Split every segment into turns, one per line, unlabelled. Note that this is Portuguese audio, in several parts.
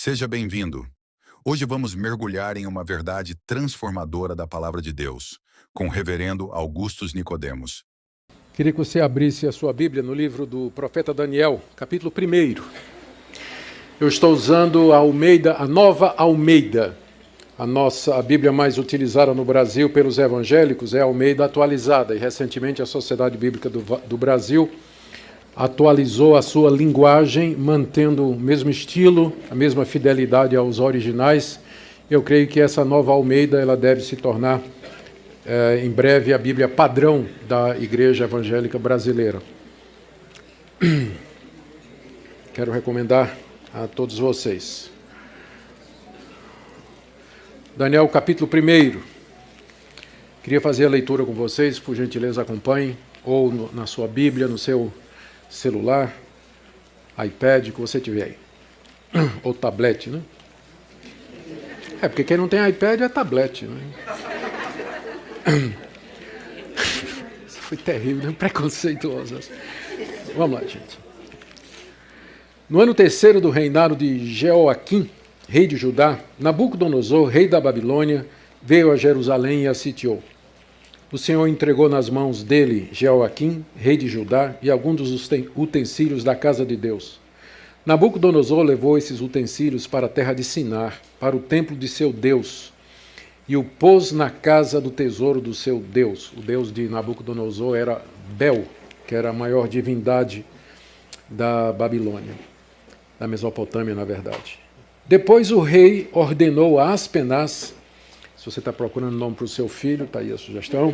Seja bem-vindo. Hoje vamos mergulhar em uma verdade transformadora da Palavra de Deus, com o reverendo Augustus Nicodemos.
Queria que você abrisse a sua Bíblia no livro do profeta Daniel, capítulo 1. Eu estou usando a Nova Almeida. A Bíblia mais utilizada no Brasil pelos evangélicos é a Almeida atualizada, e recentemente a Sociedade Bíblica do Brasil atualizou a sua linguagem, mantendo o mesmo estilo, a mesma fidelidade aos originais. Eu creio que essa Nova Almeida ela deve se tornar em breve a Bíblia padrão da Igreja Evangélica Brasileira. Quero recomendar a todos vocês. Daniel, capítulo 1. Queria fazer a leitura com vocês, por gentileza acompanhem, ou na sua Bíblia, no seu celular, iPad, que você tiver aí. Ou tablet, né? Porque quem não tem iPad é tablet, né? Isso foi terrível, né? Preconceituoso. Vamos lá, gente. No ano 3º do reinado de Jeoaquim, rei de Judá, Nabucodonosor, rei da Babilônia, veio a Jerusalém e a sitiou. O Senhor entregou nas mãos dele Jeoaquim, rei de Judá, e alguns dos utensílios da casa de Deus. Nabucodonosor levou esses utensílios para a terra de Sinar, para o templo de seu Deus, e o pôs na casa do tesouro do seu Deus. O Deus de Nabucodonosor era Bel, que era a maior divindade da Babilônia, da Mesopotâmia, na verdade. Depois o rei ordenou a Aspenaz, se você está procurando nome para o seu filho, está aí a sugestão,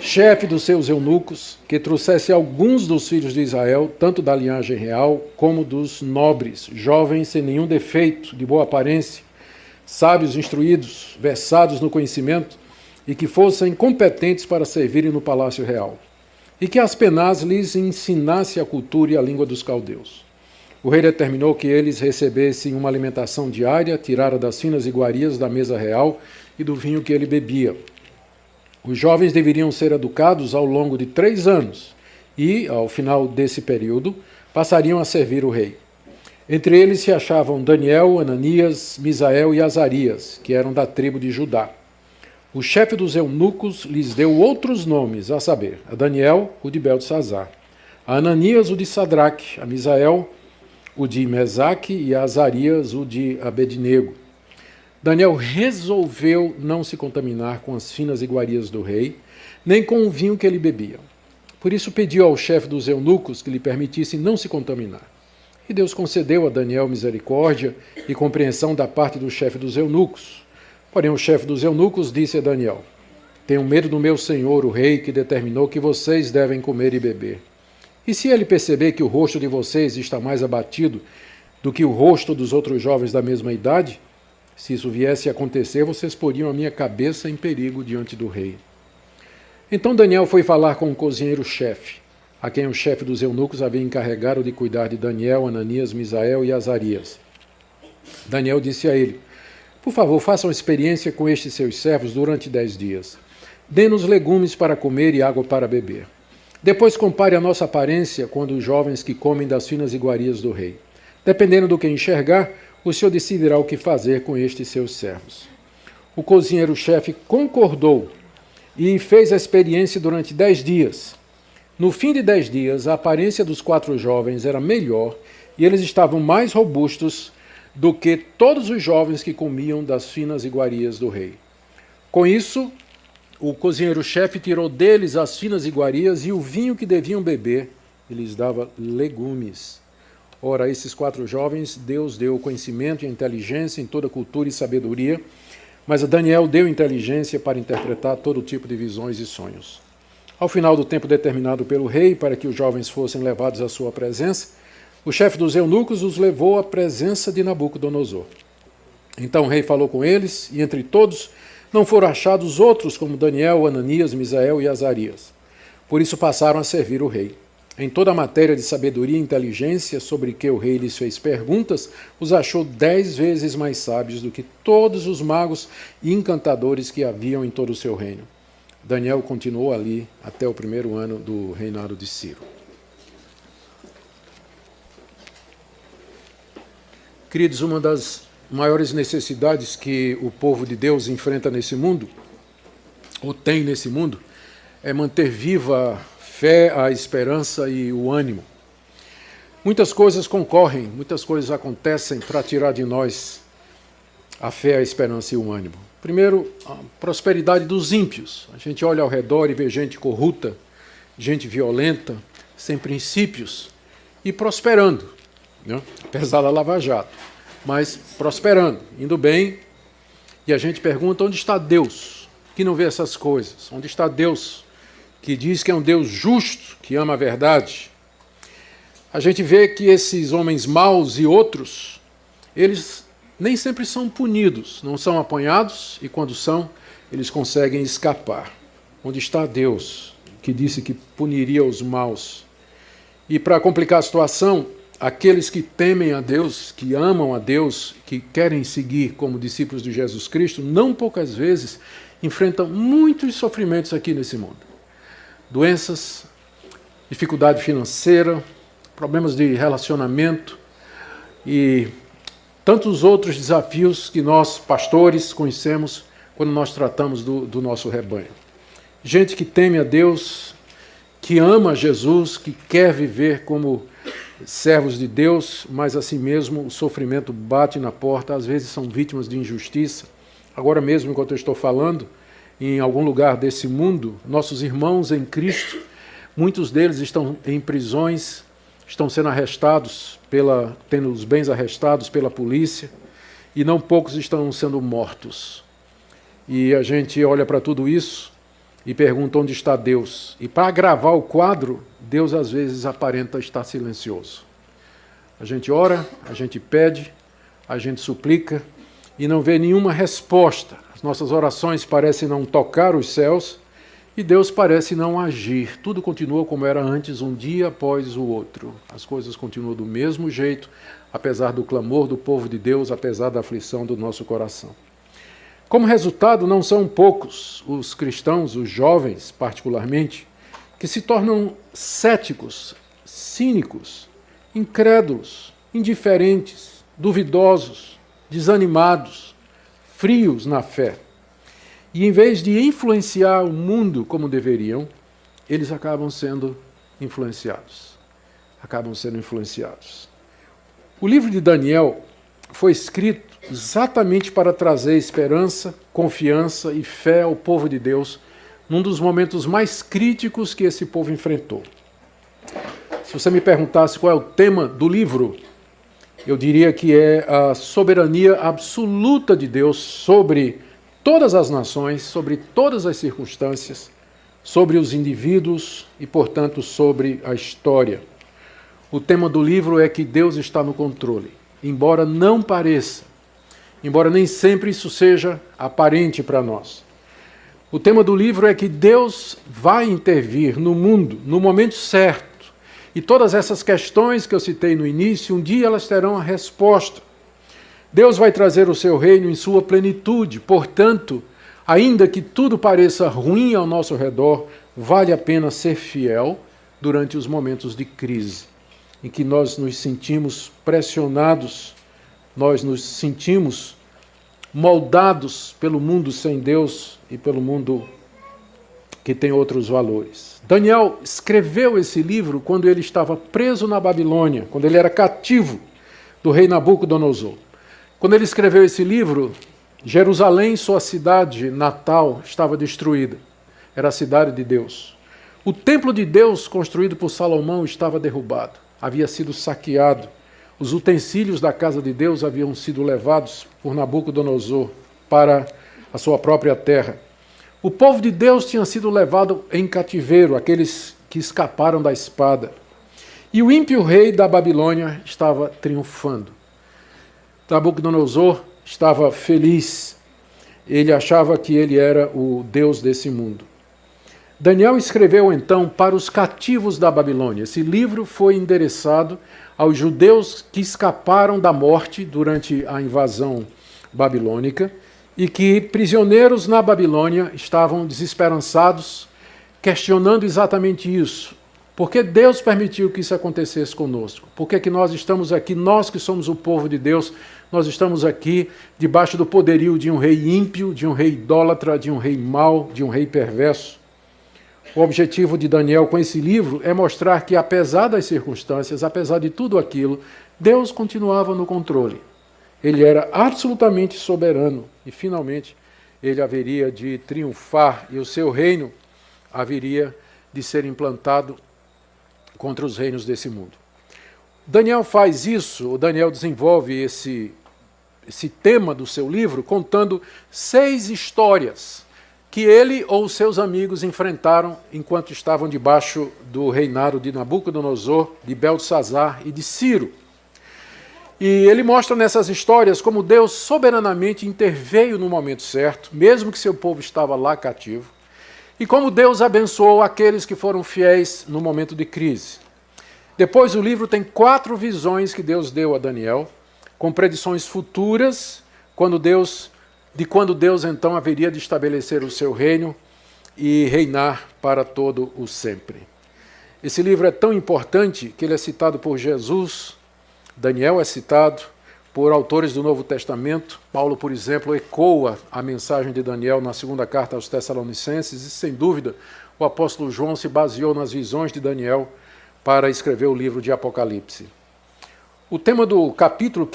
chefe dos seus eunucos, que trouxesse alguns dos filhos de Israel, tanto da linhagem real como dos nobres, jovens sem nenhum defeito, de boa aparência, sábios, instruídos, versados no conhecimento, e que fossem competentes para servirem no palácio real. E que Aspenaz lhes ensinasse a cultura e a língua dos caldeus. O rei determinou que eles recebessem uma alimentação diária, tirada das finas iguarias da mesa real e do vinho que ele bebia. Os jovens deveriam ser educados ao longo de 3 anos e, ao final desse período, passariam a servir o rei. Entre eles se achavam Daniel, Ananias, Misael e Azarias, que eram da tribo de Judá. O chefe dos eunucos lhes deu outros nomes, a saber, a Daniel, o de Beltesazar, a Ananias, o de Sadraque, a Misael, o de Mesaque, e a Azarias, o de Abednego. Daniel resolveu não se contaminar com as finas iguarias do rei, nem com o vinho que ele bebia. Por isso pediu ao chefe dos eunucos que lhe permitisse não se contaminar. E Deus concedeu a Daniel misericórdia e compreensão da parte do chefe dos eunucos. Porém, o chefe dos eunucos disse a Daniel: tenho medo do meu senhor, o rei, que determinou que vocês devem comer e beber. E se ele perceber que o rosto de vocês está mais abatido do que o rosto dos outros jovens da mesma idade, se isso viesse a acontecer, vocês poriam a minha cabeça em perigo diante do rei. Então Daniel foi falar com o cozinheiro-chefe, a quem o chefe dos eunucos havia encarregado de cuidar de Daniel, Ananias, Misael e Azarias. Daniel disse a ele: por favor, façam experiência com estes seus servos durante 10 dias. Dê-nos legumes para comer e água para beber. Depois compare a nossa aparência com a dos jovens que comem das finas iguarias do rei. Dependendo do que enxergar, o senhor decidirá o que fazer com estes seus servos. O cozinheiro-chefe concordou e fez a experiência durante 10 dias. No fim de 10 dias, a aparência dos 4 jovens era melhor e eles estavam mais robustos do que todos os jovens que comiam das finas iguarias do rei. Com isso, o cozinheiro-chefe tirou deles as finas iguarias e o vinho que deviam beber, e lhes dava legumes. Ora, a esses 4 jovens, Deus deu conhecimento e inteligência em toda cultura e sabedoria, mas a Daniel deu inteligência para interpretar todo tipo de visões e sonhos. Ao final do tempo determinado pelo rei, para que os jovens fossem levados à sua presença, o chefe dos eunucos os levou à presença de Nabucodonosor. Então o rei falou com eles, e entre todos não foram achados outros como Daniel, Ananias, Misael e Azarias. Por isso passaram a servir o rei. Em toda a matéria de sabedoria e inteligência sobre que o rei lhes fez perguntas, os achou 10 vezes mais sábios do que todos os magos e encantadores que haviam em todo o seu reino. Daniel continuou ali até o 1º ano do reinado de Ciro. Queridos, uma das maiores necessidades que o povo de Deus enfrenta nesse mundo, ou tem nesse mundo, é manter viva a fé, a esperança e o ânimo. Muitas coisas concorrem, muitas coisas acontecem para tirar de nós a fé, a esperança e o ânimo. Primeiro, a prosperidade dos ímpios. A gente olha ao redor e vê gente corrupta, gente violenta, sem princípios e prosperando, né? Apesar da Lava Jato, mas prosperando, indo bem. E a gente pergunta, onde está Deus, que não vê essas coisas? Onde está Deus, que diz que é um Deus justo, que ama a verdade? A gente vê que esses homens maus e outros, eles nem sempre são punidos, não são apanhados, e quando são, eles conseguem escapar. Onde está Deus, que disse que puniria os maus? E para complicar a situação, aqueles que temem a Deus, que amam a Deus, que querem seguir como discípulos de Jesus Cristo, não poucas vezes enfrentam muitos sofrimentos aqui nesse mundo. Doenças, dificuldade financeira, problemas de relacionamento e tantos outros desafios que nós, pastores, conhecemos quando nós tratamos do nosso rebanho. Gente que teme a Deus, que ama Jesus, que quer viver como servos de Deus, mas assim mesmo o sofrimento bate na porta, às vezes são vítimas de injustiça. Agora mesmo, enquanto eu estou falando, em algum lugar desse mundo, nossos irmãos em Cristo, muitos deles estão em prisões, estão sendo arrestados, tendo os bens arrestados pela polícia, e não poucos estão sendo mortos. E a gente olha para tudo isso e pergunta onde está Deus. E para agravar o quadro, Deus às vezes aparenta estar silencioso. A gente ora, a gente pede, a gente suplica e não vê nenhuma resposta. As nossas orações parecem não tocar os céus e Deus parece não agir. Tudo continua como era antes, um dia após o outro. As coisas continuam do mesmo jeito, apesar do clamor do povo de Deus, apesar da aflição do nosso coração. Como resultado, não são poucos os cristãos, os jovens particularmente, que se tornam céticos, cínicos, incrédulos, indiferentes, duvidosos, desanimados, frios na fé. E em vez de influenciar o mundo como deveriam, eles acabam sendo influenciados. O livro de Daniel foi escrito exatamente para trazer esperança, confiança e fé ao povo de Deus num dos momentos mais críticos que esse povo enfrentou. Se você me perguntasse qual é o tema do livro, eu diria que é a soberania absoluta de Deus sobre todas as nações, sobre todas as circunstâncias, sobre os indivíduos e, portanto, sobre a história. O tema do livro é que Deus está no controle, embora não pareça, embora nem sempre isso seja aparente para nós. O tema do livro é que Deus vai intervir no mundo no momento certo. E todas essas questões que eu citei no início, um dia elas terão a resposta. Deus vai trazer o seu reino em sua plenitude. Portanto, ainda que tudo pareça ruim ao nosso redor, vale a pena ser fiel durante os momentos de crise, em que nós nos sentimos pressionados, nós nos sentimos moldados pelo mundo sem Deus e pelo mundo que tem outros valores. Daniel escreveu esse livro quando ele estava preso na Babilônia, quando ele era cativo do rei Nabucodonosor. Quando ele escreveu esse livro, Jerusalém, sua cidade natal, estava destruída. Era a cidade de Deus. O templo de Deus, construído por Salomão, estava derrubado. Havia sido saqueado. Os utensílios da casa de Deus haviam sido levados por Nabucodonosor para a sua própria terra. O povo de Deus tinha sido levado em cativeiro, aqueles que escaparam da espada. E o ímpio rei da Babilônia estava triunfando. Nabucodonosor estava feliz. Ele achava que ele era o Deus desse mundo. Daniel escreveu então para os cativos da Babilônia. Esse livro foi endereçado aos judeus que escaparam da morte durante a invasão babilônica e que, prisioneiros na Babilônia, estavam desesperançados, questionando exatamente isso. Por que Deus permitiu que isso acontecesse conosco? Por que nós estamos aqui, nós que somos o povo de Deus, Nós estamos aqui debaixo do poderio de um rei ímpio, de um rei idólatra, de um rei mau, de um rei perverso. O objetivo de Daniel com esse livro é mostrar que, apesar das circunstâncias, apesar de tudo aquilo, Deus continuava no controle. Ele era absolutamente soberano e, finalmente, ele haveria de triunfar e o seu reino haveria de ser implantado contra os reinos desse mundo. Daniel faz isso, o Daniel desenvolve esse tema do seu livro contando 6 histórias que ele ou seus amigos enfrentaram enquanto estavam debaixo do reinado de Nabucodonosor, de Beltesazar e de Ciro. E ele mostra nessas histórias como Deus soberanamente interveio no momento certo, mesmo que seu povo estava lá cativo, e como Deus abençoou aqueles que foram fiéis no momento de crise. Depois o livro tem 4 visões que Deus deu a Daniel, com predições futuras, quando Deus então haveria de estabelecer o seu reino e reinar para todo o sempre. Esse livro é tão importante que ele é citado por Jesus, Daniel é citado por autores do Novo Testamento. Paulo, por exemplo, ecoa a mensagem de Daniel na segunda carta aos Tessalonicenses e, sem dúvida, o apóstolo João se baseou nas visões de Daniel para escrever o livro de Apocalipse. O tema do capítulo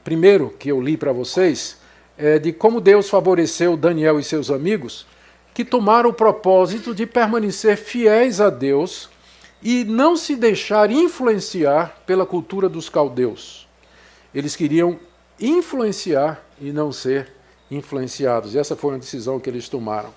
primeiro que eu li para vocês é de como Deus favoreceu Daniel e seus amigos, que tomaram o propósito de permanecer fiéis a Deus e não se deixar influenciar pela cultura dos caldeus. Eles queriam influenciar e não ser influenciados. Essa foi uma decisão que eles tomaram.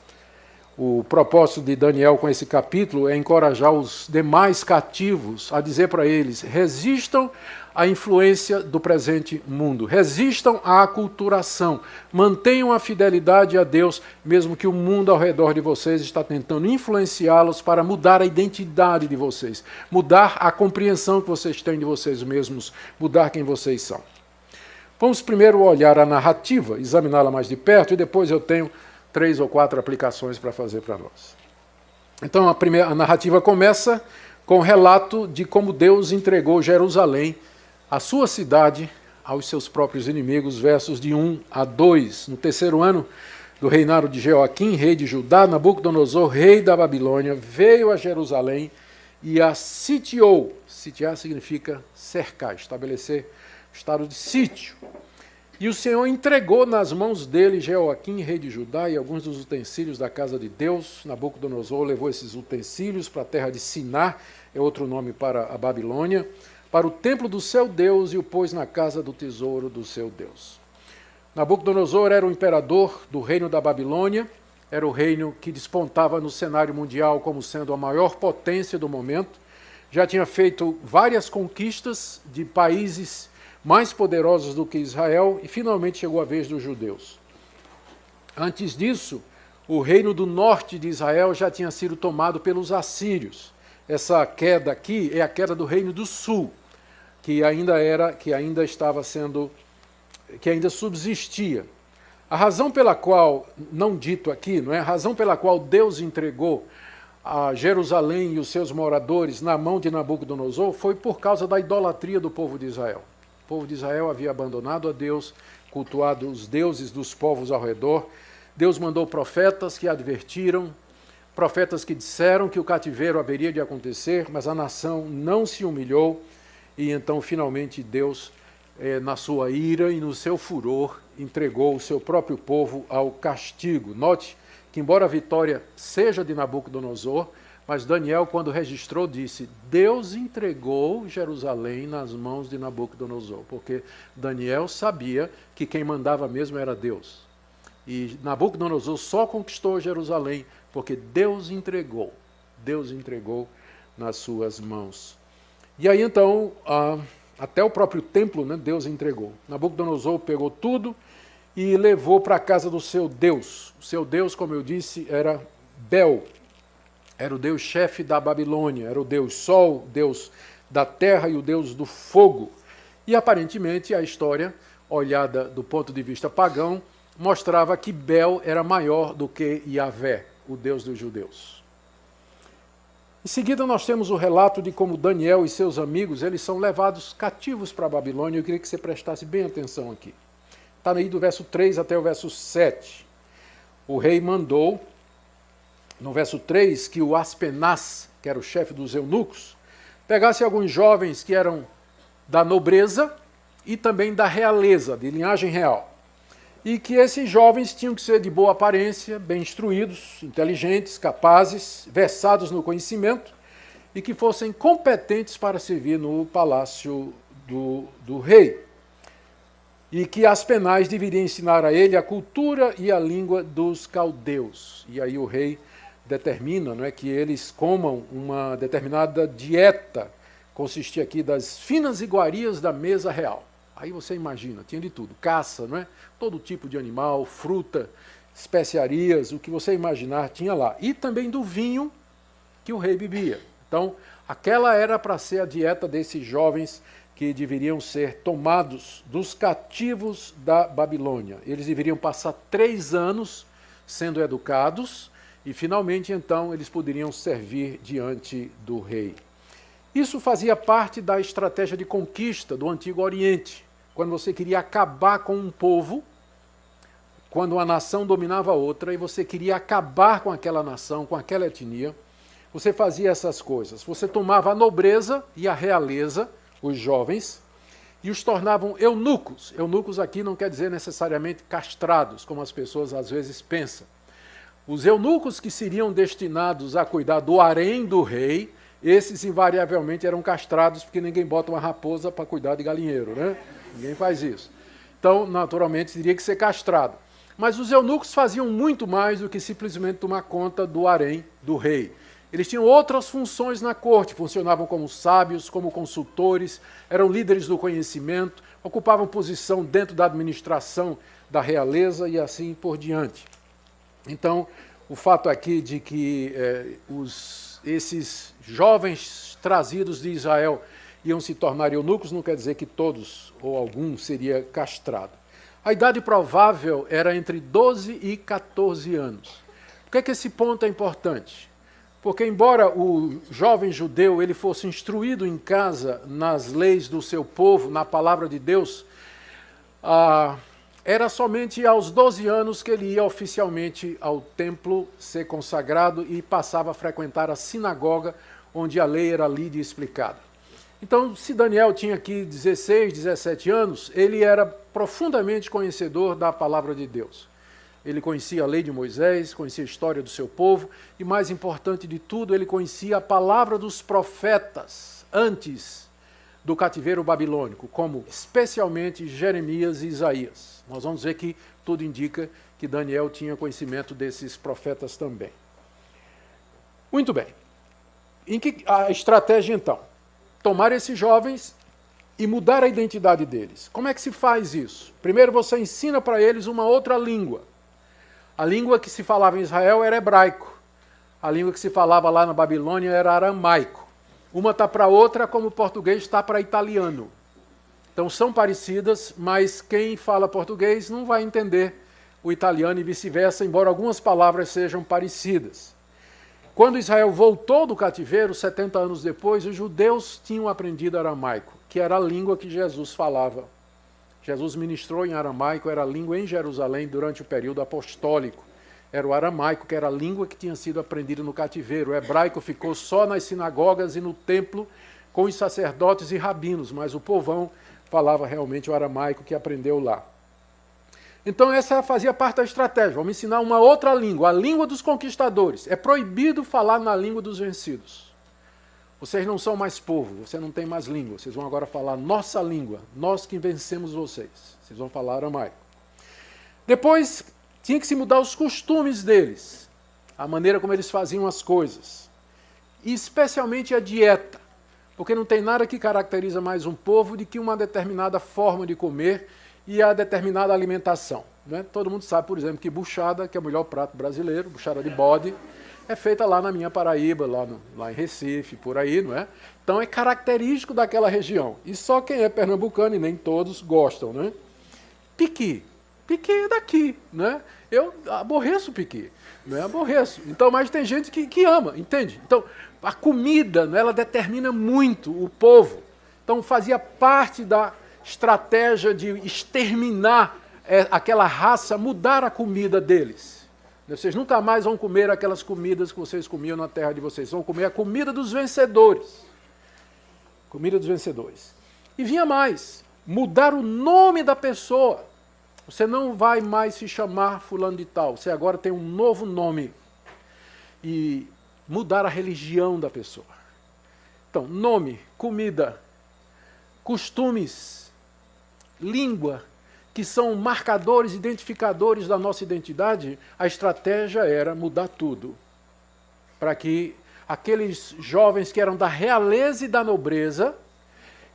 O propósito de Daniel com esse capítulo é encorajar os demais cativos a dizer para eles: resistam à influência do presente mundo, resistam à aculturação, mantenham a fidelidade a Deus, mesmo que o mundo ao redor de vocês está tentando influenciá-los para mudar a identidade de vocês, mudar a compreensão que vocês têm de vocês mesmos, mudar quem vocês são. Vamos primeiro olhar a narrativa, examiná-la mais de perto, e depois eu tenho 3 ou 4 aplicações para fazer para nós. Então a narrativa começa com o relato de como Deus entregou Jerusalém, a sua cidade, aos seus próprios inimigos, versos de 1 a 2. No 3º ano do reinado de Jeoaquim, rei de Judá, Nabucodonosor, rei da Babilônia, veio a Jerusalém e a sitiou. Sitiar significa cercar, estabelecer estado de sítio. E o Senhor entregou nas mãos dele Jeoaquim, rei de Judá, e alguns dos utensílios da casa de Deus. Nabucodonosor levou esses utensílios para a terra de Sinar, é outro nome para a Babilônia, para o templo do seu Deus e o pôs na casa do tesouro do seu Deus. Nabucodonosor era o imperador do reino da Babilônia, era o reino que despontava no cenário mundial como sendo a maior potência do momento, já tinha feito várias conquistas de países mais poderosos do que Israel, e finalmente chegou a vez dos judeus. Antes disso, o reino do norte de Israel já tinha sido tomado pelos assírios. Essa queda aqui é a queda do reino do sul, que ainda subsistia. A razão pela qual, não dito aqui, não é? A razão pela qual Deus entregou a Jerusalém e os seus moradores na mão de Nabucodonosor foi por causa da idolatria do povo de Israel. O povo de Israel havia abandonado a Deus, cultuado os deuses dos povos ao redor. Deus mandou profetas que advertiram, profetas que disseram que o cativeiro haveria de acontecer, mas a nação não se humilhou, e então finalmente Deus, na sua ira e no seu furor, entregou o seu próprio povo ao castigo. Note que, embora a vitória seja de Nabucodonosor, mas Daniel, quando registrou, disse: Deus entregou Jerusalém nas mãos de Nabucodonosor, porque Daniel sabia que quem mandava mesmo era Deus. E Nabucodonosor só conquistou Jerusalém porque Deus entregou nas suas mãos. E aí então, até o próprio templo, né, Deus entregou. Nabucodonosor pegou tudo e levou para a casa do seu Deus. O seu Deus, como eu disse, era Bel. Era o Deus chefe da Babilônia, era o Deus Sol, o Deus da terra e o Deus do fogo. E aparentemente a história, olhada do ponto de vista pagão, mostrava que Bel era maior do que Yahvé, o Deus dos judeus. Em seguida, nós temos o relato de como Daniel e seus amigos eles são levados cativos para a Babilônia. Eu queria que você prestasse bem atenção aqui. Está aí do verso 3 até o verso 7. O rei mandou, no verso 3, que o Aspenaz, que era o chefe dos eunucos, pegasse alguns jovens que eram da nobreza e também da realeza, de linhagem real. E que esses jovens tinham que ser de boa aparência, bem instruídos, inteligentes, capazes, versados no conhecimento e que fossem competentes para servir no palácio do rei. E que Aspenaz deveria ensinar a ele a cultura e a língua dos caldeus. E aí o rei determina, não é, que eles comam uma determinada dieta, consistia aqui das finas iguarias da mesa real. Aí você imagina, tinha de tudo, caça, não é? Todo tipo de animal, fruta, especiarias, o que você imaginar tinha lá. E também do vinho que o rei bebia. Então, aquela era para ser a dieta desses jovens que deveriam ser tomados dos cativos da Babilônia. Eles deveriam passar 3 anos sendo educados e, finalmente, então, eles poderiam servir diante do rei. Isso fazia parte da estratégia de conquista do Antigo Oriente. Quando você queria acabar com um povo, quando uma nação dominava outra e você queria acabar com aquela nação, com aquela etnia, você fazia essas coisas. Você tomava a nobreza e a realeza, os jovens, e os tornavam eunucos. Eunucos aqui não quer dizer necessariamente castrados, como as pessoas às vezes pensam. Os eunucos que seriam destinados a cuidar do harém do rei, esses invariavelmente eram castrados, porque ninguém bota uma raposa para cuidar de galinheiro, né? Ninguém faz isso. Então, naturalmente, teria que ser castrado. Mas os eunucos faziam muito mais do que simplesmente tomar conta do harém do rei. Eles tinham outras funções na corte, funcionavam como sábios, como consultores, eram líderes do conhecimento, ocupavam posição dentro da administração da realeza e assim por diante. Então, o fato aqui de que esses jovens trazidos de Israel iam se tornar eunucos não quer dizer que todos ou algum seria castrado. A idade provável era entre 12 e 14 anos. Por que esse ponto é importante? Porque, embora o jovem judeu ele fosse instruído em casa nas leis do seu povo, na palavra de Deus, era somente aos 12 anos que ele ia oficialmente ao templo ser consagrado e passava a frequentar a sinagoga, onde a lei era lida e explicada. Então, se Daniel tinha aqui 16, 17 anos, ele era profundamente conhecedor da palavra de Deus. Ele conhecia a lei de Moisés, conhecia a história do seu povo e, mais importante de tudo, ele conhecia a palavra dos profetas antes do cativeiro babilônico, como especialmente Jeremias e Isaías. Nós vamos ver que tudo indica que Daniel tinha conhecimento desses profetas também. Muito bem. Em que a estratégia, então? Tomar esses jovens e mudar a identidade deles. Como é que se faz isso? Primeiro você ensina para eles uma outra língua. A língua que se falava em Israel era hebraico. A língua que se falava lá na Babilônia era aramaico. Uma está para outra como o português está para italiano. Então são parecidas, mas quem fala português não vai entender o italiano e vice-versa, embora algumas palavras sejam parecidas. Quando Israel voltou do cativeiro, 70 anos depois, os judeus tinham aprendido aramaico, que era a língua que Jesus falava. Jesus ministrou em aramaico, era a língua em Jerusalém durante o período apostólico. Era o aramaico, que era a língua que tinha sido aprendida no cativeiro. O hebraico ficou só nas sinagogas e no templo com os sacerdotes e rabinos, mas o povão falava realmente o aramaico que aprendeu lá. Então essa fazia parte da estratégia. Vamos ensinar uma outra língua, a língua dos conquistadores. É proibido falar na língua dos vencidos. Vocês não são mais povo, você não tem mais língua. Vocês vão agora falar nossa língua, nós que vencemos vocês. Vocês vão falar aramaico. Depois, tinha que se mudar os costumes deles, a maneira como eles faziam as coisas. E especialmente a dieta, porque não tem nada que caracteriza mais um povo do que uma determinada forma de comer e a determinada alimentação. Né? Todo mundo sabe, por exemplo, que buchada, que é o melhor prato brasileiro, buchada de bode, é feita lá na minha Paraíba, lá em Recife, por aí, não é? Então é característico daquela região. E só quem é pernambucano, e nem todos, gostam, né? Piqui. piqui é daqui, né? Eu aborreço piqui, né? Aborreço. Então, mas tem gente que ama, entende? Então, a comida, né, ela determina muito o povo. Então, fazia parte da estratégia de exterminar aquela raça, mudar a comida deles. Vocês nunca mais vão comer aquelas comidas que vocês comiam na terra de vocês. Vão comer a comida dos vencedores. Comida dos vencedores. E vinha mais. Mudar o nome da pessoa. Você não vai mais se chamar fulano de tal. Você agora tem um novo nome. E mudar a religião da pessoa. Então, nome, comida, costumes, língua, que são marcadores, identificadores da nossa identidade, a estratégia era mudar tudo. Para que aqueles jovens que eram da realeza e da nobreza,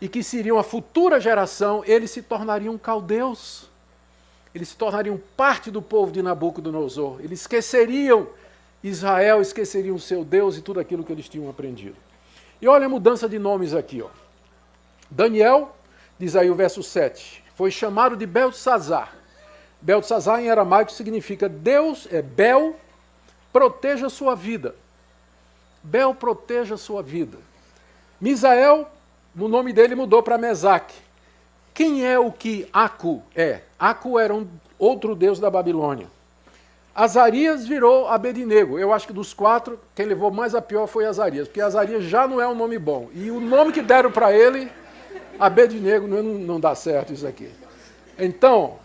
e que seriam a futura geração, eles se tornariam caldeus. Eles se tornariam parte do povo de Nabucodonosor. Eles esqueceriam Israel, esqueceriam o seu Deus e tudo aquilo que eles tinham aprendido. E olha a mudança de nomes aqui. Ó. Daniel, diz aí o verso 7, foi chamado de Beltesazar. Beltesazar em aramaico significa Deus, Bel, proteja a sua vida. Bel, proteja a sua vida. Misael, o nome dele mudou para Mesaque. Quem é o que Acu é? Acu era outro deus da Babilônia. Azarias virou Abednego. Eu acho que dos quatro, quem levou mais a pior foi Azarias, porque Azarias já não é um nome bom. E o nome que deram para ele, Abednego, não dá certo isso aqui. Então,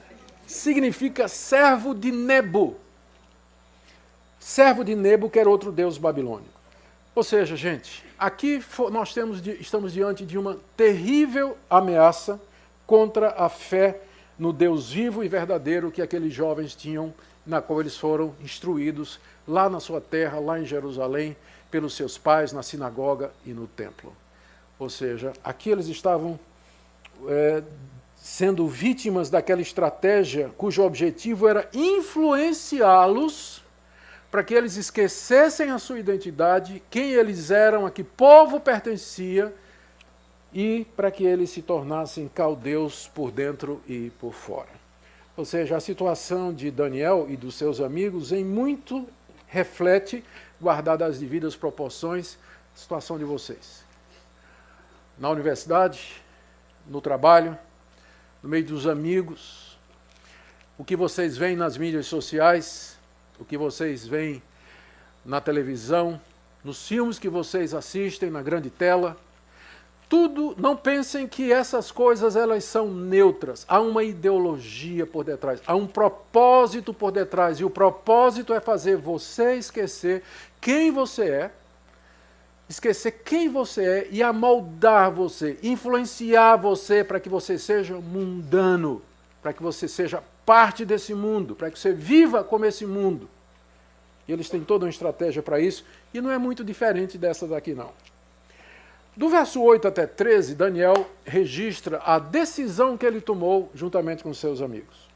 significa servo de Nebo. Servo de Nebo, que era outro deus babilônico. Ou seja, gente, aqui nós estamos diante de uma terrível ameaça contra a fé no Deus vivo e verdadeiro que aqueles jovens tinham, na qual eles foram instruídos lá na sua terra, lá em Jerusalém, pelos seus pais, na sinagoga e no templo. Ou seja, aqui eles estavam sendo vítimas daquela estratégia cujo objetivo era influenciá-los para que eles esquecessem a sua identidade, quem eles eram, a que povo pertencia, e para que eles se tornassem caldeus por dentro e por fora. Ou seja, a situação de Daniel e dos seus amigos em muito reflete, guardada as devidas proporções, a situação de vocês. Na universidade, no trabalho, no meio dos amigos, o que vocês veem nas mídias sociais, o que vocês veem na televisão, nos filmes que vocês assistem na grande tela, tudo, não pensem que essas coisas elas são neutras. Há uma ideologia por detrás, há um propósito por detrás, e o propósito é fazer você esquecer quem você é, e amoldar você, influenciar você para que você seja mundano, para que você seja parte desse mundo, para que você viva como esse mundo. E eles têm toda uma estratégia para isso, e não é muito diferente dessa daqui não. Do verso 8 até 13, Daniel registra a decisão que ele tomou juntamente com seus amigos.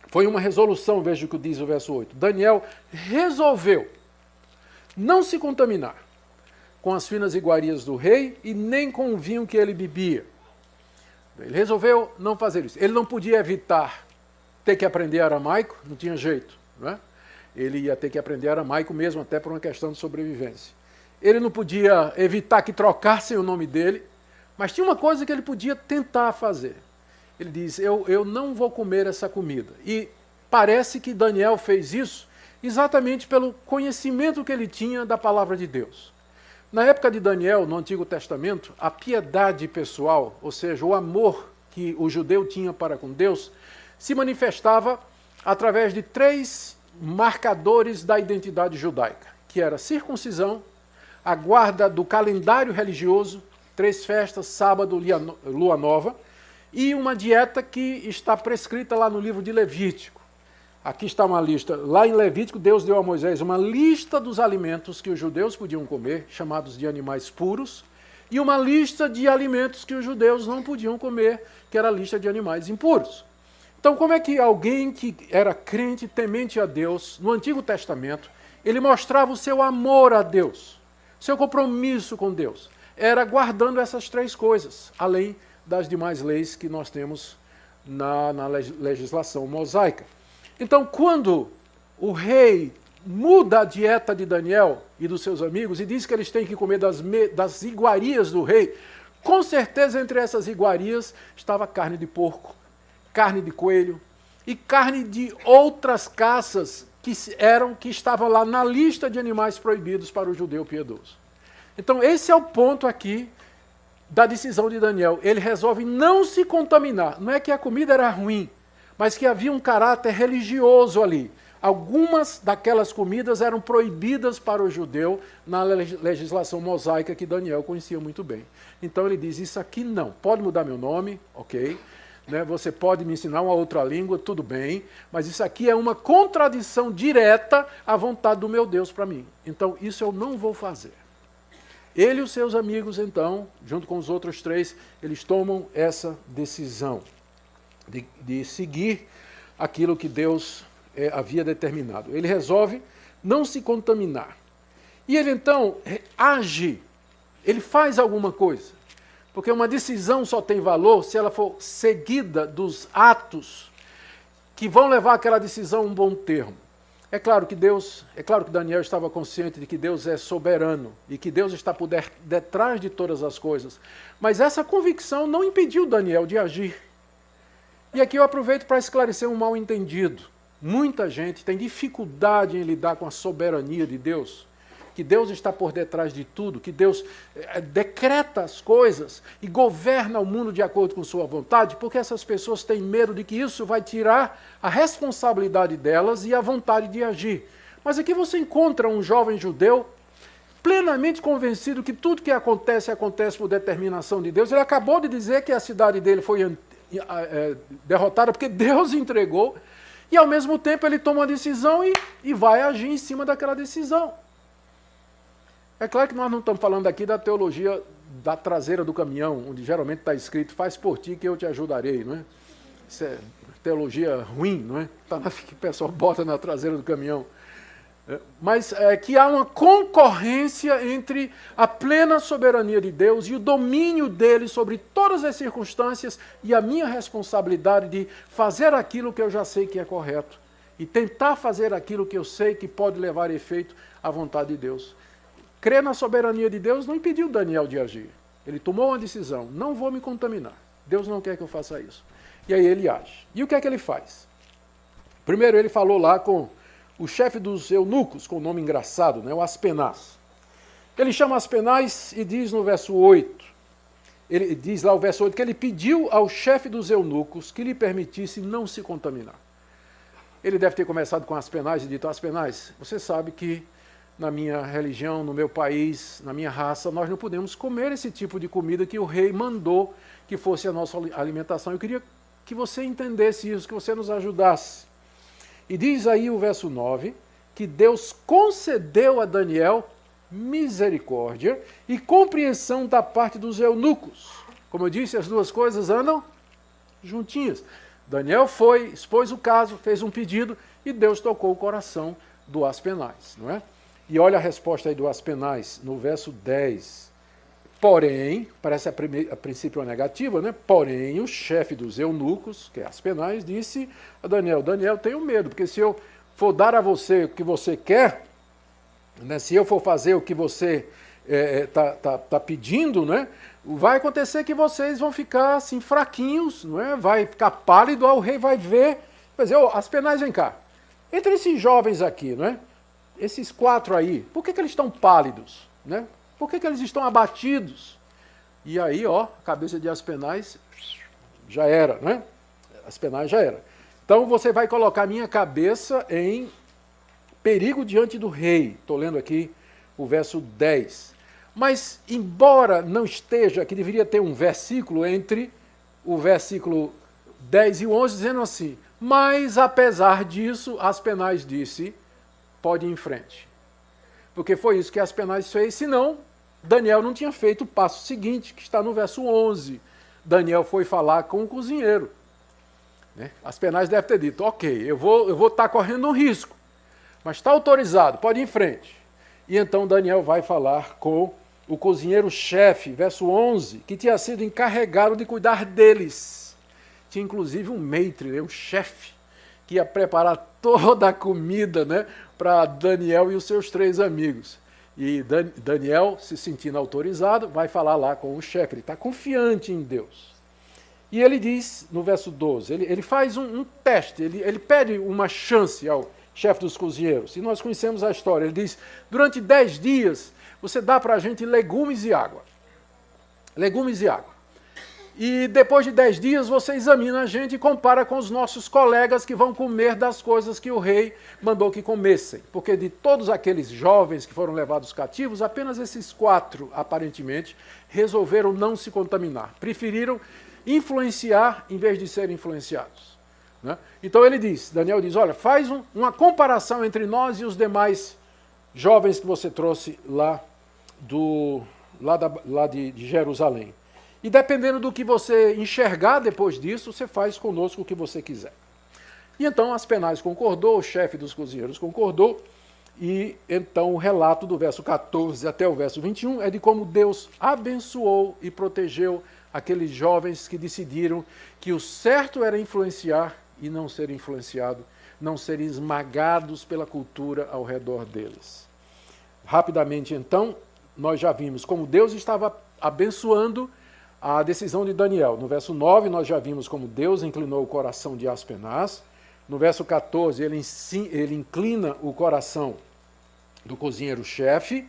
Foi uma resolução, veja o que diz o verso 8. Daniel resolveu não se contaminar com as finas iguarias do rei e nem com o vinho que ele bebia. Ele resolveu não fazer isso. Ele não podia evitar ter que aprender aramaico, não tinha jeito, não é? Ele ia ter que aprender aramaico mesmo, até por uma questão de sobrevivência. Ele não podia evitar que trocassem o nome dele, mas tinha uma coisa que ele podia tentar fazer. Ele diz, eu não vou comer essa comida. E parece que Daniel fez isso exatamente pelo conhecimento que ele tinha da palavra de Deus. Na época de Daniel, no Antigo Testamento, a piedade pessoal, ou seja, o amor que o judeu tinha para com Deus, se manifestava através de 3 marcadores da identidade judaica, que era circuncisão, a guarda do calendário religioso, 3 festas, sábado, lua nova, e uma dieta que está prescrita lá no livro de Levítico. Aqui está uma lista. Lá em Levítico, Deus deu a Moisés uma lista dos alimentos que os judeus podiam comer, chamados de animais puros, e uma lista de alimentos que os judeus não podiam comer, que era a lista de animais impuros. Então, como é que alguém que era crente, temente a Deus, no Antigo Testamento, ele mostrava o seu amor a Deus, seu compromisso com Deus? Era guardando essas 3 coisas, além das demais leis que nós temos na legislação mosaica. Então, quando o rei muda a dieta de Daniel e dos seus amigos e diz que eles têm que comer das iguarias do rei, com certeza entre essas iguarias estava carne de porco, carne de coelho e carne de outras caças que estavam lá na lista de animais proibidos para o judeu piedoso. Então, esse é o ponto aqui da decisão de Daniel. Ele resolve não se contaminar. Não é que a comida era ruim, mas que havia um caráter religioso ali. Algumas daquelas comidas eram proibidas para o judeu na legislação mosaica que Daniel conhecia muito bem. Então ele diz, isso aqui não, pode mudar meu nome, ok, né? Você pode me ensinar uma outra língua, tudo bem, mas isso aqui é uma contradição direta à vontade do meu Deus para mim. Então isso eu não vou fazer. Ele e os seus amigos, então, junto com os outros 3, eles tomam essa decisão de seguir aquilo que Deus havia determinado. Ele resolve não se contaminar. E ele, então, age, ele faz alguma coisa. Porque uma decisão só tem valor se ela for seguida dos atos que vão levar aquela decisão a um bom termo. É claro que Daniel estava consciente de que Deus é soberano e que Deus está por detrás de todas as coisas. Mas essa convicção não impediu Daniel de agir. E aqui eu aproveito para esclarecer um mal-entendido. Muita gente tem dificuldade em lidar com a soberania de Deus, que Deus está por detrás de tudo, que Deus decreta as coisas e governa o mundo de acordo com sua vontade, porque essas pessoas têm medo de que isso vai tirar a responsabilidade delas e a vontade de agir. Mas aqui você encontra um jovem judeu plenamente convencido que tudo que acontece por determinação de Deus. Ele acabou de dizer que a cidade dele foi derrotada porque Deus entregou, e ao mesmo tempo ele toma uma decisão e vai agir em cima daquela decisão. É claro que nós não estamos falando aqui da teologia da traseira do caminhão, onde geralmente está escrito, faz por ti que eu te ajudarei, não é? Isso é teologia ruim, não é? Que o pessoal bota na traseira do caminhão. Mas que há uma concorrência entre a plena soberania de Deus e o domínio dele sobre todas as circunstâncias e a minha responsabilidade de fazer aquilo que eu já sei que é correto e tentar fazer aquilo que eu sei que pode levar efeito à vontade de Deus. Crer na soberania de Deus não impediu Daniel de agir. Ele tomou uma decisão, não vou me contaminar. Deus não quer que eu faça isso. E aí ele age. E o que é que ele faz? Primeiro ele falou lá com o chefe dos eunucos, com o nome engraçado, né, o Aspenaz. Ele chama Aspenaz e diz no verso 8, ele diz lá o verso 8, que ele pediu ao chefe dos eunucos que lhe permitisse não se contaminar. Ele deve ter começado com Aspenaz e dito, Aspenaz, você sabe que na minha religião, no meu país, na minha raça, nós não podemos comer esse tipo de comida que o rei mandou que fosse a nossa alimentação. Eu queria que você entendesse isso, que você nos ajudasse. E diz aí o verso 9, que Deus concedeu a Daniel misericórdia e compreensão da parte dos eunucos. Como eu disse, as duas coisas andam juntinhas. Daniel foi, expôs o caso, fez um pedido e Deus tocou o coração do Aspenaz, não é? E olha a resposta aí do Aspenaz, no verso 10. Porém, parece a princípio uma negativa, né? Porém, o chefe dos eunucos, que é Aspenaz, disse a Daniel, Daniel, tenho medo, porque se eu for dar a você o que você quer, né? Se eu for fazer o que você tá pedindo, né? Vai acontecer que vocês vão ficar assim fraquinhos, não é? Vai ficar pálido, o rei vai ver, vai dizer, Aspenaz, vem cá, entre esses jovens aqui, não é? Esses 4 aí, por que eles estão pálidos? Né? Por que eles estão abatidos? E aí, a cabeça de Aspenaz já era, né? Aspenaz já era. Então você vai colocar minha cabeça em perigo diante do rei. Estou lendo aqui o verso 10. Mas, embora não esteja, que deveria ter um versículo entre o versículo 10 e o 11, dizendo assim, mas apesar disso, Aspenaz disse, pode ir em frente. Porque foi isso que Aspenaz fez, senão Daniel não tinha feito o passo seguinte, que está no verso 11. Daniel foi falar com o cozinheiro. Né? Aspenaz deve ter dito, ok, eu vou estar correndo um risco, mas está autorizado, pode ir em frente. E então Daniel vai falar com o cozinheiro-chefe, verso 11, que tinha sido encarregado de cuidar deles. tinha inclusive um maitre, um chefe, que ia preparar toda a comida, né, para Daniel e os seus 3 amigos. E Daniel, se sentindo autorizado, vai falar lá com o chefe, ele está confiante em Deus. E ele diz, no verso 12, ele faz um teste, ele pede uma chance ao chefe dos cozinheiros. E nós conhecemos a história. Ele diz, durante 10 dias, você dá para a gente legumes e água. Legumes e água. E depois de 10 dias, você examina a gente e compara com os nossos colegas que vão comer das coisas que o rei mandou que comessem. Porque de todos aqueles jovens que foram levados cativos, apenas esses 4, aparentemente, resolveram não se contaminar. Preferiram influenciar em vez de serem influenciados. Né? Então ele diz, Daniel diz, olha, faz uma comparação entre nós e os demais jovens que você trouxe lá de Jerusalém. E dependendo do que você enxergar depois disso, você faz conosco o que você quiser. E então Aspenaz concordou, o chefe dos cozinheiros concordou, e então o relato do verso 14 até o verso 21 é de como Deus abençoou e protegeu aqueles jovens que decidiram que o certo era influenciar e não ser influenciado, não serem esmagados pela cultura ao redor deles. Rapidamente, então, nós já vimos como Deus estava abençoando a decisão de Daniel. No verso 9, nós já vimos como Deus inclinou o coração de Aspenaz. No verso 14, ele inclina o coração do cozinheiro-chefe.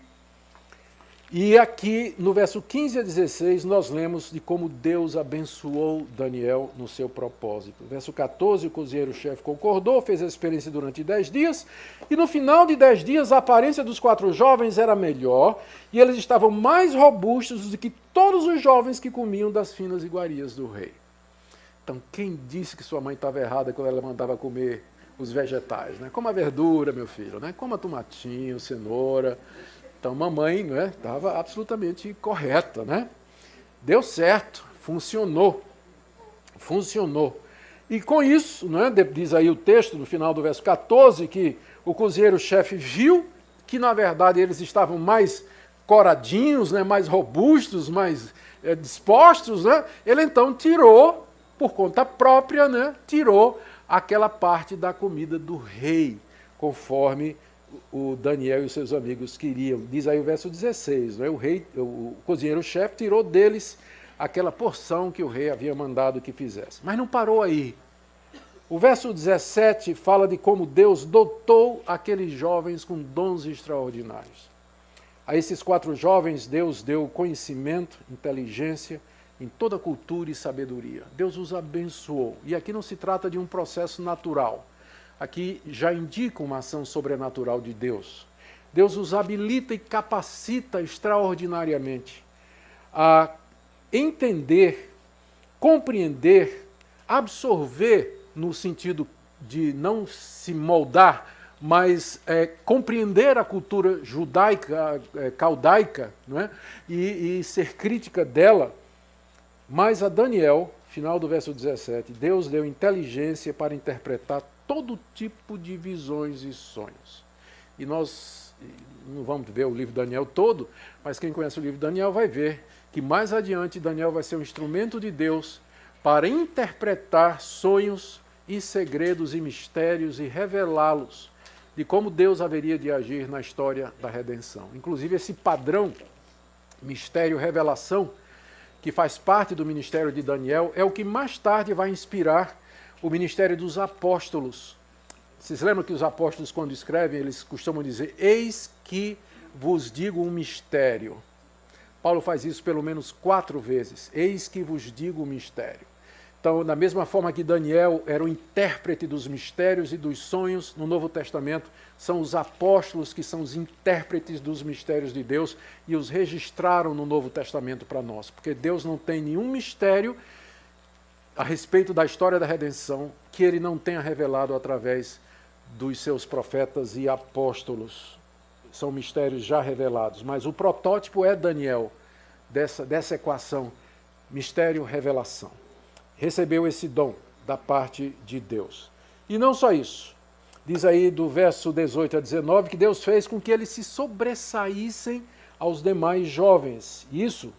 E aqui, no verso 15 a 16, nós lemos de como Deus abençoou Daniel no seu propósito. Verso 14, o cozinheiro-chefe concordou, fez a experiência durante 10 dias, e no final de 10 dias a aparência dos 4 jovens era melhor, e eles estavam mais robustos do que todos os jovens que comiam das finas iguarias do rei. Então, quem disse que sua mãe estava errada quando ela mandava comer os vegetais? Né? Coma verdura, meu filho, né? Coma tomatinho, cenoura. Então, mamãe estava absolutamente correta, né? Deu certo, funcionou. E com isso, diz aí o texto, no final do verso 14, que o cozinheiro-chefe viu que, na verdade, eles estavam mais coradinhos, mais robustos, mais dispostos, ele então tirou, por conta própria, tirou aquela parte da comida do rei, conforme o Daniel e os seus amigos queriam. Diz aí o verso 16, o cozinheiro-chefe tirou deles aquela porção que o rei havia mandado que fizesse. Mas não parou aí. O verso 17 fala de como Deus dotou aqueles jovens com dons extraordinários. A esses 4 jovens, Deus deu conhecimento, inteligência, em toda cultura e sabedoria. Deus os abençoou. E aqui não se trata de um processo natural. Aqui já indica uma ação sobrenatural de Deus. Deus os habilita e capacita extraordinariamente a entender, compreender, absorver, no sentido de não se moldar, mas compreender a cultura judaica, caldaica, e ser crítica dela. Mas a Daniel, final do verso 17, Deus deu inteligência para interpretar todo tipo de visões e sonhos. E nós não vamos ver o livro de Daniel todo, mas quem conhece o livro de Daniel vai ver que mais adiante Daniel vai ser um instrumento de Deus para interpretar sonhos e segredos e mistérios e revelá-los de como Deus haveria de agir na história da redenção. Inclusive esse padrão, mistério, revelação, que faz parte do ministério de Daniel, é o que mais tarde vai inspirar o ministério dos apóstolos. Vocês lembram que os apóstolos, quando escrevem, eles costumam dizer, eis que vos digo um mistério. Paulo faz isso pelo menos 4 vezes, eis que vos digo um mistério. Então, da mesma forma que Daniel era o intérprete dos mistérios e dos sonhos no Novo Testamento, são os apóstolos que são os intérpretes dos mistérios de Deus e os registraram no Novo Testamento para nós, porque Deus não tem nenhum mistério a respeito da história da redenção que ele não tenha revelado através dos seus profetas e apóstolos. São mistérios já revelados, mas o protótipo é Daniel, dessa equação, mistério-revelação. Recebeu esse dom da parte de Deus. E não só isso. Diz aí do verso 18 a 19 que Deus fez com que eles se sobressaíssem aos demais jovens. Isso,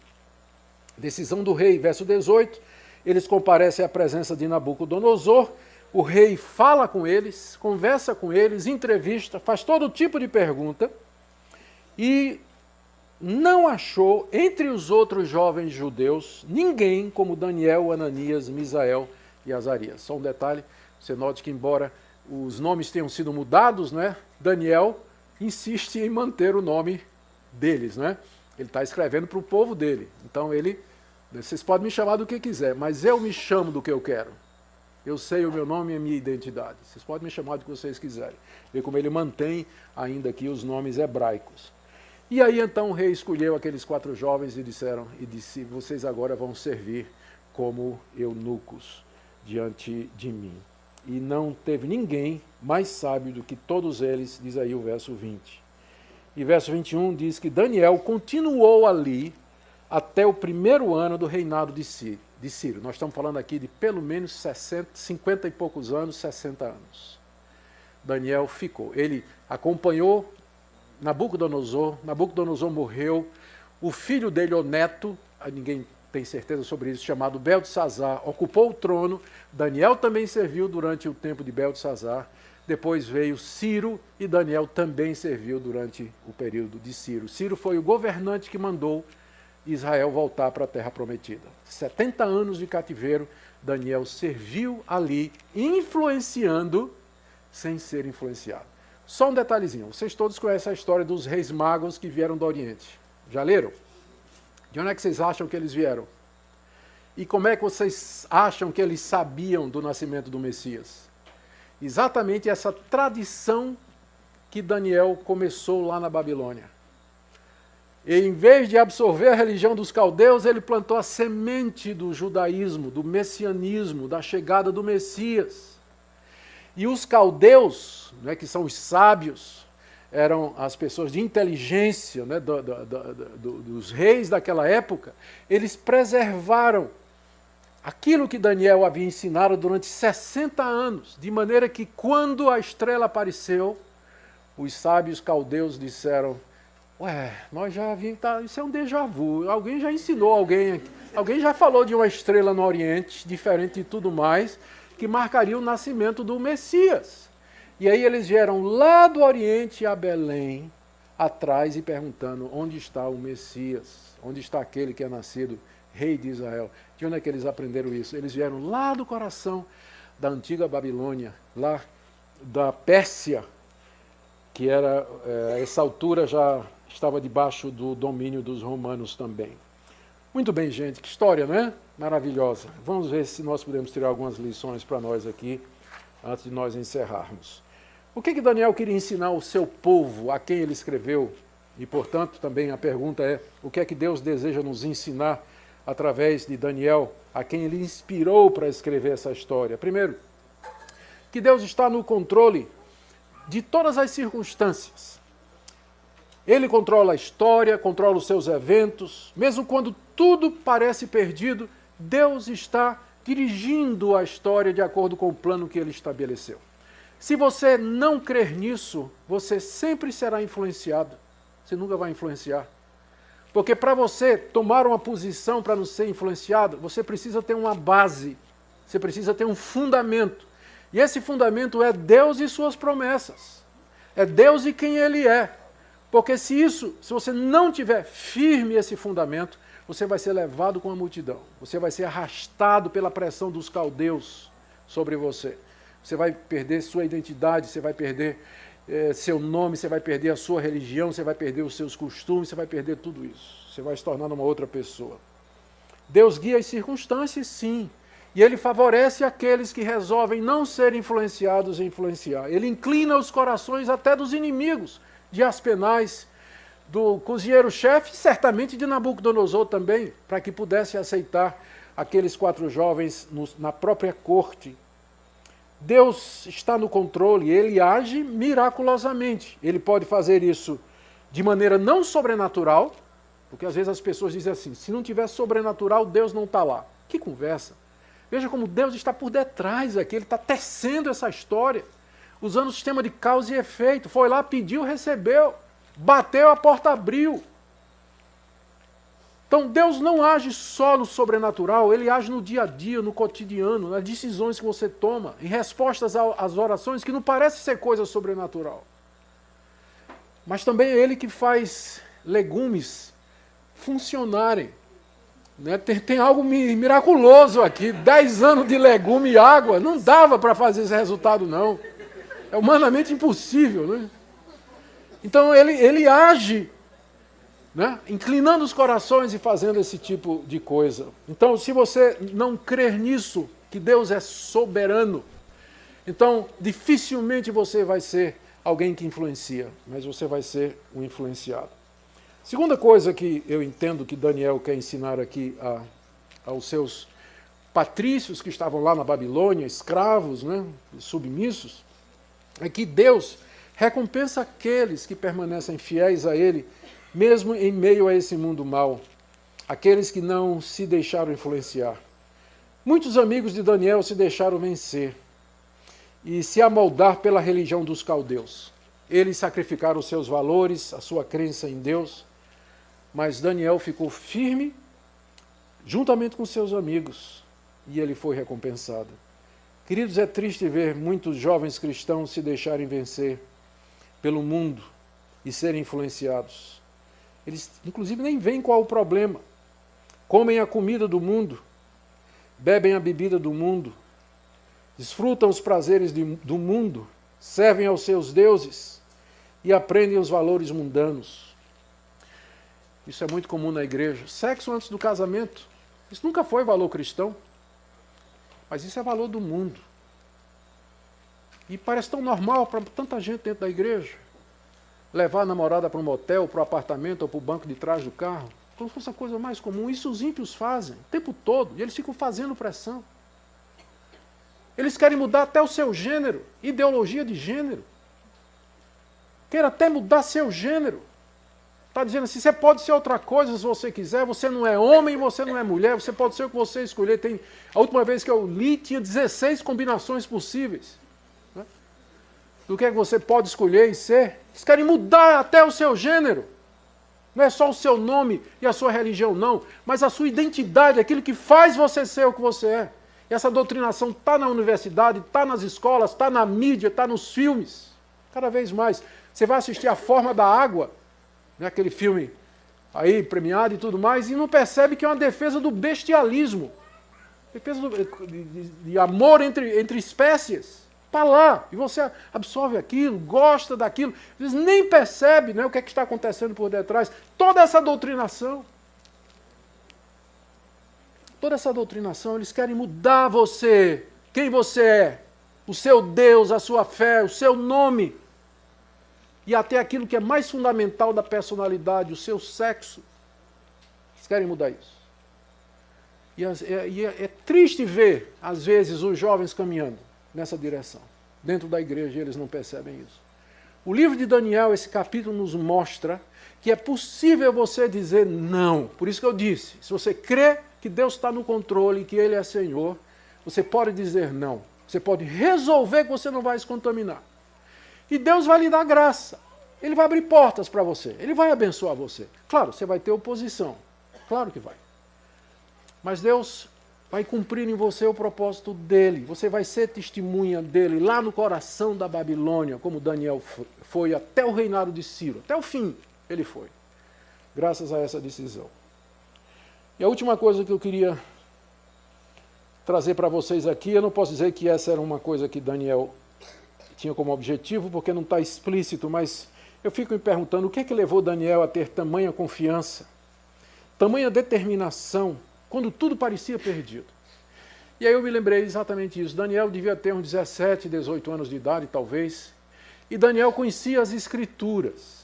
decisão do rei, verso 18, eles comparecem à presença de Nabucodonosor, o rei fala com eles, conversa com eles, entrevista, faz todo tipo de pergunta, e não achou, entre os outros jovens judeus, ninguém como Daniel, Ananias, Misael e Azarias. Só um detalhe, você note que embora os nomes tenham sido mudados, né, Daniel insiste em manter o nome deles, né? Ele está escrevendo para o povo dele. Então vocês podem me chamar do que quiser, mas eu me chamo do que eu quero. Eu sei o meu nome e a minha identidade. Vocês podem me chamar do que vocês quiserem. Vê como ele mantém ainda aqui os nomes hebraicos. E aí então o rei escolheu aqueles 4 jovens e disse, vocês agora vão servir como eunucos diante de mim. E não teve ninguém mais sábio do que todos eles, diz aí o verso 20. E verso 21 diz que Daniel continuou ali até o 1º ano do reinado de Ciro. Nós estamos falando aqui de pelo menos 50 e poucos anos, 60 anos. Daniel ficou. Ele acompanhou Nabucodonosor morreu, o filho dele, o neto, ninguém tem certeza sobre isso, chamado Beltesazar, ocupou o trono. Daniel também serviu durante o tempo de Beltesazar. Depois veio Ciro e Daniel também serviu durante o período de Ciro. Ciro foi o governante que mandou Israel voltar para a Terra Prometida. 70 anos de cativeiro, Daniel serviu ali, influenciando sem ser influenciado. Só um detalhezinho, vocês todos conhecem a história dos reis magos que vieram do Oriente. Já leram? De onde é que vocês acham que eles vieram? E como é que vocês acham que eles sabiam do nascimento do Messias? Exatamente essa tradição que Daniel começou lá na Babilônia. E, em vez de absorver a religião dos caldeus, ele plantou a semente do judaísmo, do messianismo, da chegada do Messias. E os caldeus, né, que são os sábios, eram as pessoas de inteligência, né, dos reis daquela época, eles preservaram aquilo que Daniel havia ensinado durante 60 anos, de maneira que quando a estrela apareceu, os sábios caldeus disseram, nós já vimos, isso é um déjà vu, alguém já ensinou alguém já falou de uma estrela no Oriente, diferente de tudo mais, que marcaria o nascimento do Messias. E aí eles vieram lá do Oriente a Belém, atrás, e perguntando, onde está o Messias? Onde está aquele que é nascido rei de Israel? De onde é que eles aprenderam isso? Eles vieram lá do coração da antiga Babilônia, lá da Pérsia, que era, essa altura já estava debaixo do domínio dos romanos também. Muito bem, gente, que história, né? Maravilhosa. Vamos ver se nós podemos tirar algumas lições para nós aqui, antes de nós encerrarmos. O que Daniel queria ensinar ao seu povo, a quem ele escreveu? E, portanto, também a pergunta é, o que é que Deus deseja nos ensinar através de Daniel, a quem ele inspirou para escrever essa história? Primeiro, que Deus está no controle de todas as circunstâncias. Ele controla a história, controla os seus eventos, mesmo quando tudo parece perdido, Deus está dirigindo a história de acordo com o plano que ele estabeleceu. Se você não crer nisso, você sempre será influenciado. Você nunca vai influenciar. Porque para você tomar uma posição para não ser influenciado, você precisa ter uma base, você precisa ter um fundamento. E esse fundamento é Deus e suas promessas. É Deus e quem Ele é. Porque se você não tiver firme esse fundamento, você vai ser levado com a multidão. Você vai ser arrastado pela pressão dos caldeus sobre você. Você vai perder sua identidade, você vai perder seu nome, você vai perder a sua religião, você vai perder os seus costumes, você vai perder tudo isso. Você vai se tornar uma outra pessoa. Deus guia as circunstâncias, sim. E Ele favorece aqueles que resolvem não ser influenciados e influenciar. Ele inclina os corações até dos inimigos, de Aspenaz, do cozinheiro-chefe, certamente de Nabucodonosor também, para que pudesse aceitar aqueles 4 jovens na própria corte. Deus está no controle, Ele age miraculosamente. Ele pode fazer isso de maneira não sobrenatural, porque às vezes as pessoas dizem assim, se não tiver sobrenatural, Deus não está lá. Que conversa! Veja como Deus está por detrás aqui, Ele está tecendo essa história, usando o sistema de causa e efeito. Foi lá, pediu, recebeu, bateu, a porta abriu. Então Deus não age só no sobrenatural, Ele age no dia a dia, no cotidiano, nas decisões que você toma, em respostas às orações que não parece ser coisa sobrenatural. Mas também é Ele que faz legumes funcionarem. Né? Tem algo miraculoso aqui, 10 anos de legume e água, não dava para fazer esse resultado não. É humanamente impossível. Né? Então ele age, né? Inclinando os corações e fazendo esse tipo de coisa. Então, se você não crer nisso, que Deus é soberano, então dificilmente você vai ser alguém que influencia, mas você vai ser um influenciado. Segunda coisa que eu entendo que Daniel quer ensinar aqui aos seus patrícios que estavam lá na Babilônia, escravos, né, submissos, é que Deus recompensa aqueles que permanecem fiéis a Ele, mesmo em meio a esse mundo mau, aqueles que não se deixaram influenciar. Muitos amigos de Daniel se deixaram vencer e se amoldar pela religião dos caldeus. Eles sacrificaram os seus valores, a sua crença em Deus, mas Daniel ficou firme juntamente com seus amigos e ele foi recompensado. Queridos, é triste ver muitos jovens cristãos se deixarem vencer pelo mundo e serem influenciados. Eles, inclusive, nem veem qual o problema. Comem a comida do mundo, bebem a bebida do mundo, desfrutam os prazeres do mundo, servem aos seus deuses e aprendem os valores mundanos. Isso é muito comum na igreja. Sexo antes do casamento, isso nunca foi valor cristão, mas isso é valor do mundo. E parece tão normal para tanta gente dentro da igreja. Levar a namorada para um motel, para o apartamento ou para o banco de trás do carro, como se fosse a coisa mais comum. Isso os ímpios fazem o tempo todo, e eles ficam fazendo pressão. Eles querem mudar até o seu gênero, ideologia de gênero. Querem até mudar seu gênero. Está dizendo assim, você pode ser outra coisa se você quiser, você não é homem, você não é mulher, você pode ser o que você escolher. A última vez que eu li, tinha 16 combinações possíveis. Né? Do que é que você pode escolher e ser. Eles querem mudar até o seu gênero. Não é só o seu nome e a sua religião, não, mas a sua identidade, aquilo que faz você ser o que você é. E essa doutrinação está na universidade, está nas escolas, está na mídia, está nos filmes. Cada vez mais. Você vai assistir A Forma da Água, né, aquele filme aí premiado e tudo mais, e não percebe que é uma defesa do bestialismo. Defesa de amor entre espécies. Está lá, e você absorve aquilo, gosta daquilo, eles nem percebem, né, o que é que está acontecendo por detrás. Toda essa doutrinação, eles querem mudar você, quem você é, o seu Deus, a sua fé, o seu nome, e até aquilo que é mais fundamental da personalidade, o seu sexo. Eles querem mudar isso. E é triste ver, às vezes, os jovens caminhando nessa direção. Dentro da igreja eles não percebem isso. O livro de Daniel, esse capítulo, nos mostra que é possível você dizer não. Por isso que eu disse, se você crê que Deus está no controle, que Ele é Senhor, você pode dizer não. Você pode resolver que você não vai se contaminar. E Deus vai lhe dar graça. Ele vai abrir portas para você. Ele vai abençoar você. Claro, você vai ter oposição. Claro que vai. Mas Deus vai cumprir em você o propósito dele. Você vai ser testemunha dele lá no coração da Babilônia, como Daniel foi até o reinado de Ciro. Até o fim ele foi. Graças a essa decisão. E a última coisa que eu queria trazer para vocês aqui, eu não posso dizer que essa era uma coisa que Daniel tinha como objetivo, porque não está explícito, mas eu fico me perguntando o que é que levou Daniel a ter tamanha confiança, tamanha determinação, quando tudo parecia perdido. E aí eu me lembrei exatamente isso. Daniel devia ter uns 17, 18 anos de idade, talvez, e Daniel conhecia as Escrituras.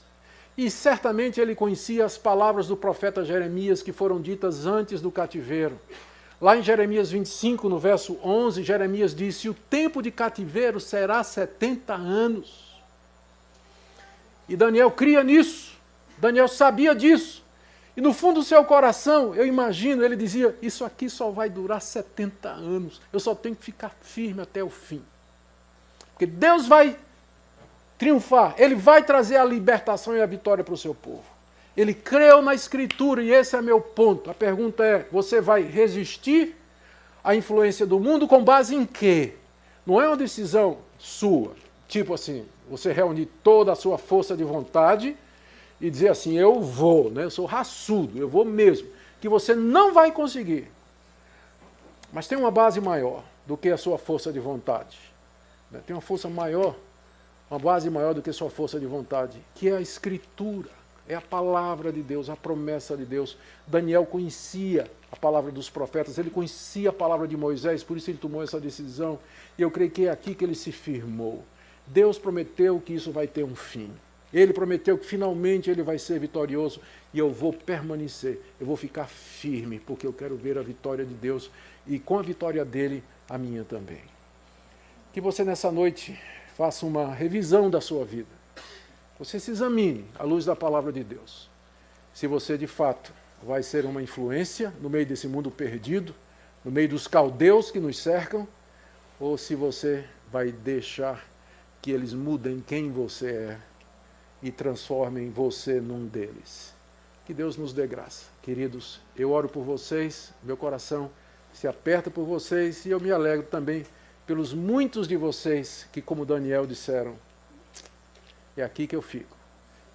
E certamente ele conhecia as palavras do profeta Jeremias que foram ditas antes do cativeiro. Lá em Jeremias 25, no verso 11, Jeremias disse: o tempo de cativeiro será 70 anos. E Daniel cria nisso. Daniel sabia disso. E no fundo do seu coração, eu imagino, ele dizia: isso aqui só vai durar 70 anos. Eu só tenho que ficar firme até o fim. Porque Deus vai triunfar. Ele vai trazer a libertação e a vitória para o seu povo. Ele creu na Escritura e esse é meu ponto. A pergunta é, você vai resistir à influência do mundo com base em quê? Não é uma decisão sua, tipo assim, você reunir toda a sua força de vontade e dizer assim, eu vou, né? Eu sou raçudo, eu vou mesmo, que você não vai conseguir. Mas tem uma base maior do que a sua força de vontade. Tem uma força maior, uma base maior do que a sua força de vontade, que é a Escritura, é a palavra de Deus, a promessa de Deus. Daniel conhecia a palavra dos profetas, ele conhecia a palavra de Moisés, por isso ele tomou essa decisão, e eu creio que é aqui que ele se firmou. Deus prometeu que isso vai ter um fim. Ele prometeu que finalmente ele vai ser vitorioso, e eu vou permanecer, eu vou ficar firme, porque eu quero ver a vitória de Deus, e com a vitória dele, a minha também. Que você nessa noite faça uma revisão da sua vida. Você se examine à luz da palavra de Deus. Se você de fato vai ser uma influência no meio desse mundo perdido, no meio dos caldeus que nos cercam, ou se você vai deixar que eles mudem quem você é e transformem você num deles. Que Deus nos dê graça. Queridos, eu oro por vocês, meu coração se aperta por vocês e eu me alegro também pelos muitos de vocês que, como Daniel, disseram, é aqui que eu fico.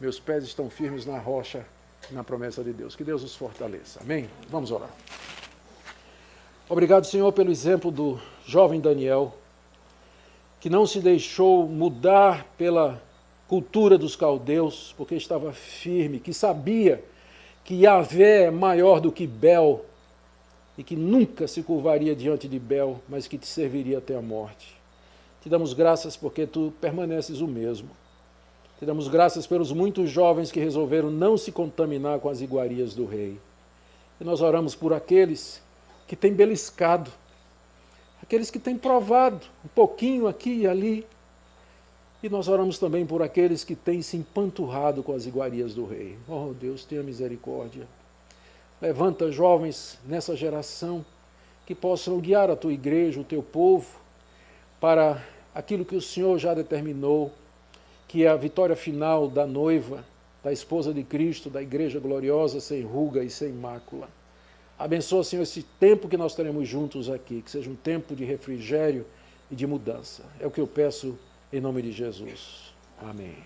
Meus pés estão firmes na rocha, na promessa de Deus. Que Deus os fortaleça. Amém? Vamos orar. Obrigado, Senhor, pelo exemplo do jovem Daniel, que não se deixou mudar pela cultura dos caldeus, porque estava firme, que sabia que Yahvé é maior do que Bel, e que nunca se curvaria diante de Bel, mas que te serviria até a morte. Te damos graças porque tu permaneces o mesmo. Te damos graças pelos muitos jovens que resolveram não se contaminar com as iguarias do rei. E nós oramos por aqueles que têm beliscado, aqueles que têm provado um pouquinho aqui e ali. E nós oramos também por aqueles que têm se empanturrado com as iguarias do rei. Oh Deus, tenha misericórdia. Levanta jovens nessa geração que possam guiar a tua igreja, o teu povo, para aquilo que o Senhor já determinou, que é a vitória final da noiva, da esposa de Cristo, da igreja gloriosa, sem ruga e sem mácula. Abençoa, Senhor, esse tempo que nós teremos juntos aqui, que seja um tempo de refrigério e de mudança. É o que eu peço em nome de Jesus. Amém.